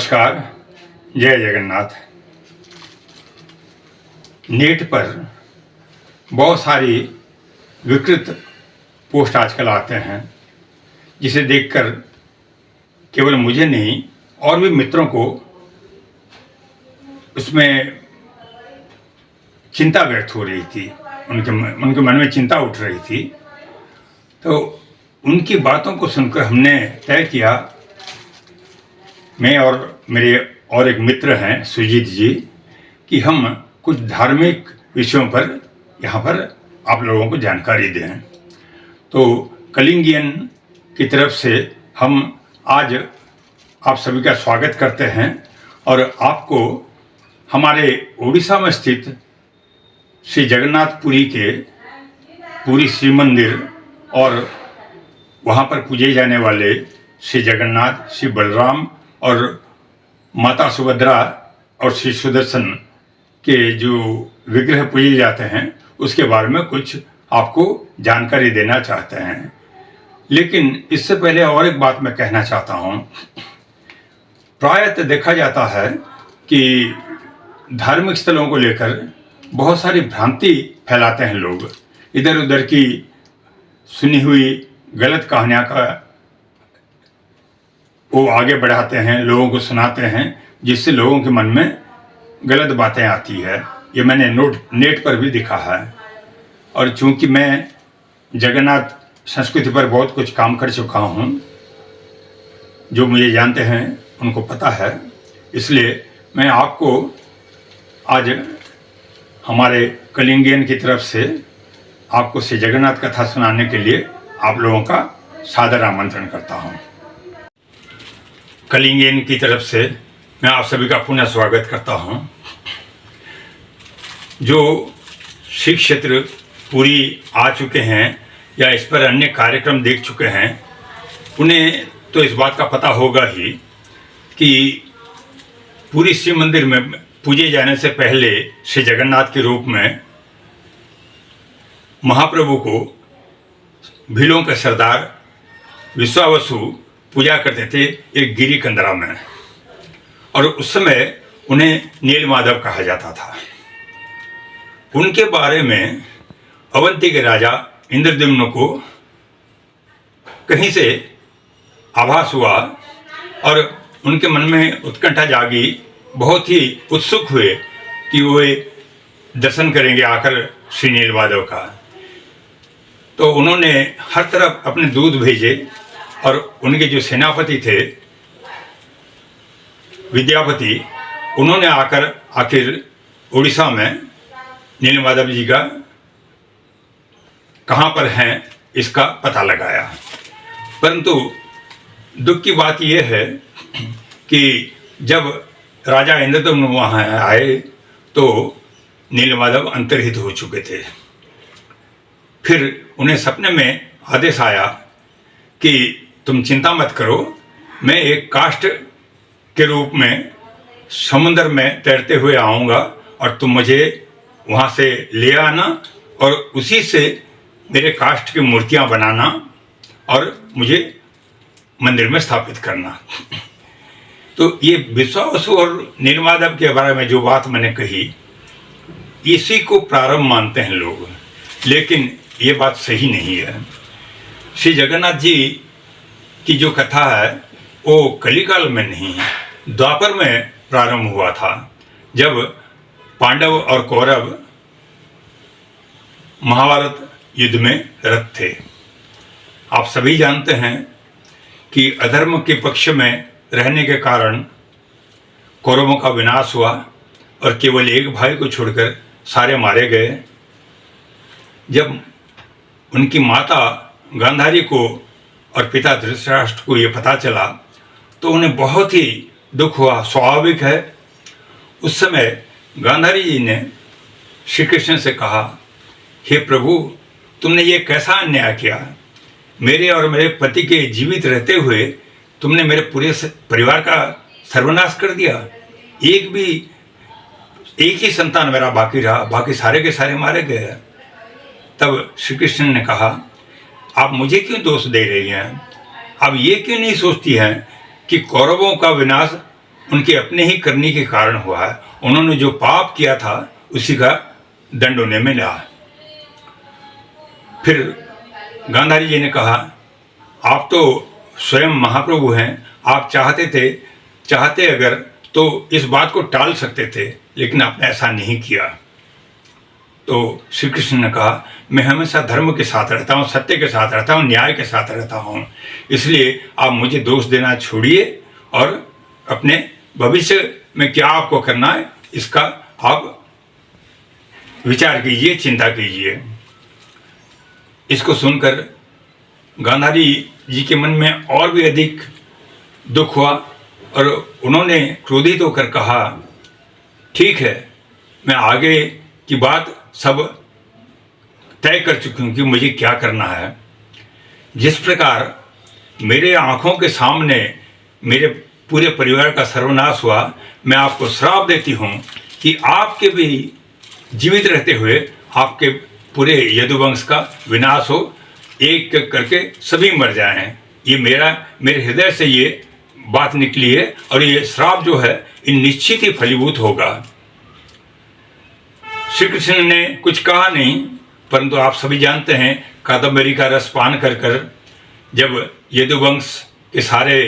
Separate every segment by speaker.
Speaker 1: नमस्कार, जय जगन्नाथ। नेट पर बहुत सारी विकृत पोस्ट आजकल आते हैं, जिसे देखकर केवल मुझे नहीं और भी मित्रों को उसमें चिंता व्यक्त हो रही थी। उनके मन में चिंता उठ रही थी। तो उनकी बातों को सुनकर हमने तय किया, मैं और मेरे और एक मित्र हैं सुजीत जी, कि हम कुछ धार्मिक विषयों पर यहाँ पर आप लोगों को जानकारी दें। तो कलिंगियन की तरफ से हम आज आप सभी का स्वागत करते हैं और आपको हमारे उड़ीसा में स्थित श्री जगन्नाथपुरी के पुरी श्री मंदिर और वहाँ पर पूजे जाने वाले श्री जगन्नाथ, श्री बलराम और माता सुभद्रा और श्री सुदर्शन के जो विग्रह पूजे जाते हैं उसके बारे में कुछ आपको जानकारी देना चाहते हैं। लेकिन इससे पहले और एक बात मैं कहना चाहता हूँ। प्रायतः देखा जाता है कि धार्मिक स्थलों को लेकर बहुत सारी भ्रांति फैलाते हैं लोग। इधर उधर की सुनी हुई गलत कहानियाँ का वो आगे बढ़ाते हैं, लोगों को सुनाते हैं, जिससे लोगों के मन में गलत बातें आती है। ये मैंने नेट पर भी देखा है। और चूंकि मैं जगन्नाथ संस्कृति पर बहुत कुछ काम कर चुका हूँ, जो मुझे जानते हैं उनको पता है, इसलिए मैं आपको आज हमारे कलिंगियन की तरफ से आपको श्री जगन्नाथ कथा सुनाने के लिए आप लोगों का सादर आमंत्रण करता हूँ। कलिंगियन की तरफ से मैं आप सभी का पुनः स्वागत करता हूँ। जो श्री क्षेत्र पुरी आ चुके हैं या इस पर अन्य कार्यक्रम देख चुके हैं, उन्हें तो इस बात का पता होगा ही कि पुरी श्री मंदिर में पूजे जाने से पहले श्री जगन्नाथ के रूप में महाप्रभु को भीलों के सरदार विश्वावसु पूजा करते थे एक गिरी कंदरा में, और उस समय उन्हें नील माधव कहा जाता था। उनके बारे में अवंती के राजा इंद्रद्युम्न को कहीं से आभास हुआ और उनके मन में उत्कंठा जागी। बहुत ही उत्सुक हुए कि वे दर्शन करेंगे आकर श्री नील माधव का। तो उन्होंने हर तरफ अपने दूत भेजे और उनके जो सेनापति थे विद्यापति, उन्होंने आखिर उड़ीसा में नील माधव जी का कहाँ पर हैं इसका पता लगाया। परंतु दुख की बात यह है कि जब राजा इंद्रद्युम्न वहाँ आए तो नील माधव अंतर्हित हो चुके थे। फिर उन्हें सपने में आदेश आया कि तुम चिंता मत करो, मैं एक काष्ठ के रूप में समुद्र में तैरते हुए आऊँगा और तुम मुझे वहाँ से ले आना और उसी से मेरे काष्ठ की मूर्तियाँ बनाना और मुझे मंदिर में स्थापित करना। तो ये विश्वावसु और नील माधव के बारे में जो बात मैंने कही, इसी को प्रारंभ मानते हैं लोग, लेकिन ये बात सही नहीं है। श्री जगन्नाथ जी की जो कथा है वो कलिकाल में नहीं, द्वापर में प्रारंभ हुआ था, जब पांडव और कौरव महाभारत युद्ध में रत थे। आप सभी जानते हैं कि अधर्म के पक्ष में रहने के कारण कौरवों का विनाश हुआ और केवल एक भाई को छोड़कर सारे मारे गए। जब उनकी माता गांधारी को और पिता धृतराष्ट्र को ये पता चला तो उन्हें बहुत ही दुख हुआ। स्वाभाविक है। उस समय गांधारी जी ने श्री कृष्ण से कहा, हे प्रभु, तुमने ये कैसा अन्याय किया? मेरे और मेरे पति के जीवित रहते हुए तुमने मेरे पूरे परिवार का सर्वनाश कर दिया। एक ही संतान मेरा बाकी रहा, बाकी सारे के सारे मारे गए। तब श्री कृष्ण ने कहा, आप मुझे क्यों दोष दे रही हैं? आप ये क्यों नहीं सोचती हैं कि कौरवों का विनाश उनके अपने ही करने के कारण हुआ है। उन्होंने जो पाप किया था उसी का दंड उन्हें मिला। फिर गांधारी जी ने कहा, आप तो स्वयं महाप्रभु हैं, आप चाहते अगर तो इस बात को टाल सकते थे, लेकिन आपने ऐसा नहीं किया। तो श्री कृष्ण ने कहा, मैं हमेशा धर्म के साथ रहता हूँ, सत्य के साथ रहता हूँ, न्याय के साथ रहता हूँ, इसलिए आप मुझे दोष देना छोड़िए और अपने भविष्य में क्या आपको करना है इसका आप विचार कीजिए, चिंता कीजिए। इसको सुनकर गांधारी जी के मन में और भी अधिक दुख हुआ और उन्होंने क्रोधित होकर कहा, ठीक है, मैं आगे की बात सब तय कर चुकी हूँ कि मुझे क्या करना है। जिस प्रकार मेरे आँखों के सामने मेरे पूरे परिवार का सर्वनाश हुआ, मैं आपको श्राप देती हूँ कि आपके भी जीवित रहते हुए आपके पूरे यदुवंश का विनाश हो, एक एक करके सभी मर जाएं। ये मेरे हृदय से ये बात निकली है और ये श्राप जो है ये निश्चित ही फलीभूत होगा। श्री कृष्ण ने कुछ कहा नहीं, परंतु आप सभी जानते हैं कादम्बरी का रस पान कर कर जब यदुवंश के सारे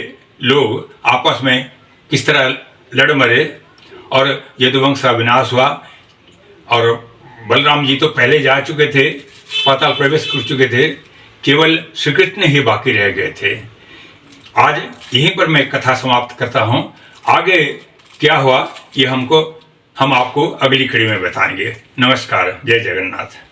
Speaker 1: लोग आपस में किस तरह लड़ मरे और यदुवंश का विनाश हुआ और बलराम जी तो पहले जा चुके थे, पाताल प्रवेश कर चुके थे, केवल श्री कृष्ण ही बाकी रह गए थे। आज यहीं पर मैं कथा समाप्त करता हूँ। आगे क्या हुआ ये हम आपको अगली कड़ी में बताएंगे। नमस्कार, जय जगन्नाथ।